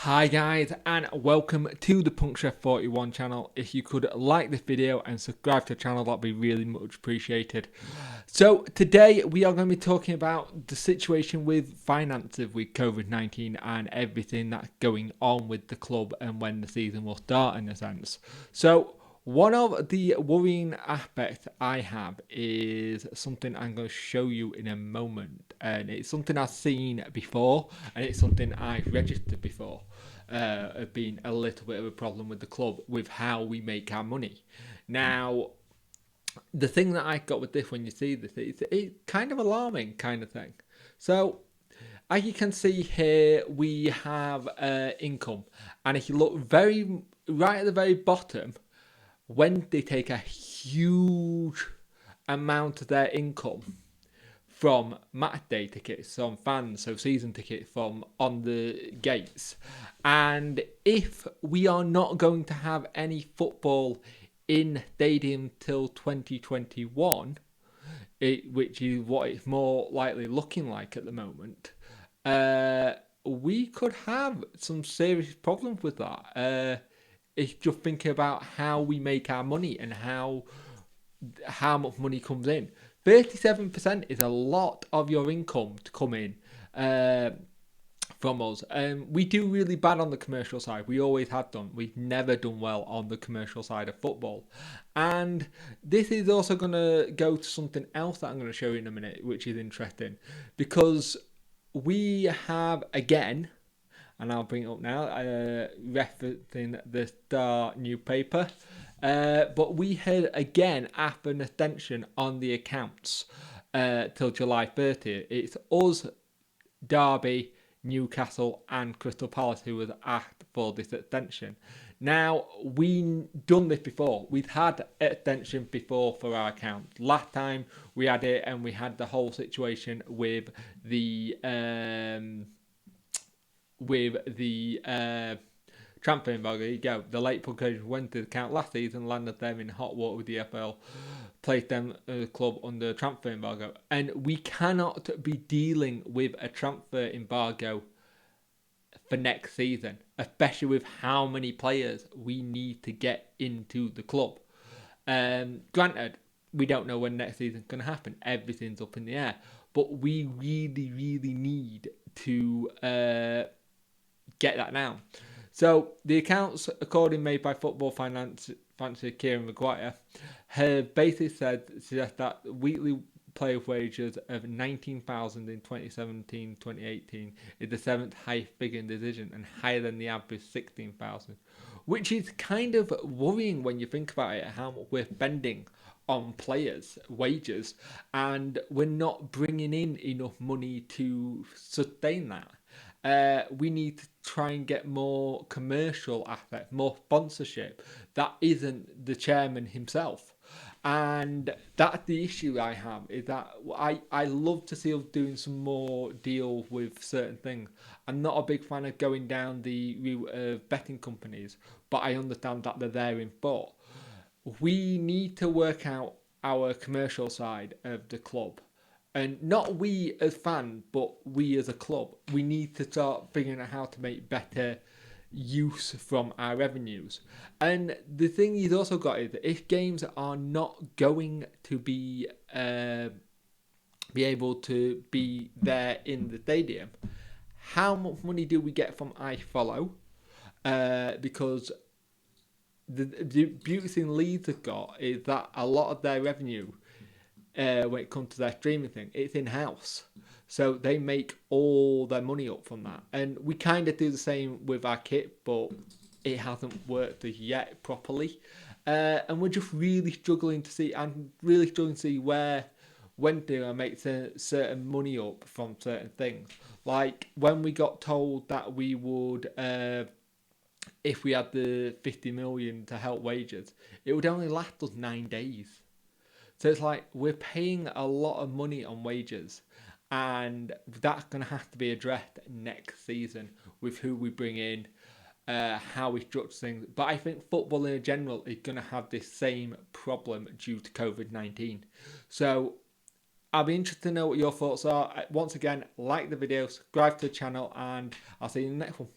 Hi guys, and welcome to the Chef41 channel. If you could like this video and subscribe to the channel, that'd be really much appreciated. So today we are going to be talking about the situation with finances with COVID-19 and everything that's going on with the club and when the season will start in a sense. So one of the worrying aspects I have is something I'm going to show you in a moment, and it's something I've seen before, and it's something I've registered before. Have been a little bit of a problem with the club with how we make our money. Now, the thing that I got with this when you see this, it's kind of alarming kind of thing. So, as you can see here, we have income, and if you look right at the very bottom, when they take a huge amount of their income from match day tickets, from fans, so season tickets from on the gates. And if we are not going to have any football in stadium till 2021, which is what it's more likely looking like at the moment, we could have some serious problems with that. It's just thinking about how we make our money and how much money comes in. 37% is a lot of your income to come in from us. We do really bad on the commercial side. We always have done. We've never done well on the commercial side of football. And this is also going to go to something else that I'm going to show you in a minute, which is interesting. Because we have, again, and I'll bring it up now, referencing the Star newspaper. But we had again after an extension on the accounts till July 30th. It's us, Derby, Newcastle and Crystal Palace who was asked for this extension. Now, we done this before. We've had extension before for our account. Last time we had it, and we had the whole situation with the transfer embargo. There you go. The late publication went to the account last season, landed them in hot water with the FL, placed them the club under transfer embargo. And we cannot be dealing with a transfer embargo for next season, especially with how many players we need to get into the club. Granted, we don't know when next season's going to happen. Everything's up in the air. But we really, really need to get that now. So the accounts, according made by Football Financier Kieran Maguire, have basically suggest that weekly player wages of $19,000 in 2017-2018 is the seventh highest figure in the division and higher than the average $16,000, which is kind of worrying when you think about it, how much we're spending on players' wages, and we're not bringing in enough money to sustain that. We need to try and get more commercial aspect, more sponsorship. That isn't the chairman himself. And that's the issue I have, is that I love to see us doing some more deals with certain things. I'm not a big fan of going down the route of betting companies, but I understand that they're there in sport. We need to work out our commercial side of the club. And not we as fans, but we as a club. We need to start figuring out how to make better use from our revenues. And the thing you've also got is that if games are not going to be able to be there in the stadium, how much money do we get from iFollow? Because the beauty thing Leeds have got is that a lot of their revenue, when it comes to their streaming thing, it's in-house. So they make all their money up from that. And we kind of do the same with our kit, but it hasn't worked as yet properly. And we're just really struggling to see, when do I make certain money up from certain things. Like when we got told that we would, if we had the 50 million to help wages, it would only last us 9 days. So it's like we're paying a lot of money on wages, and that's going to have to be addressed next season with who we bring in, how we structure things. But I think football in general is going to have this same problem due to COVID-19. So I'll be interested to know what your thoughts are. Once again, like the video, subscribe to the channel, and I'll see you in the next one.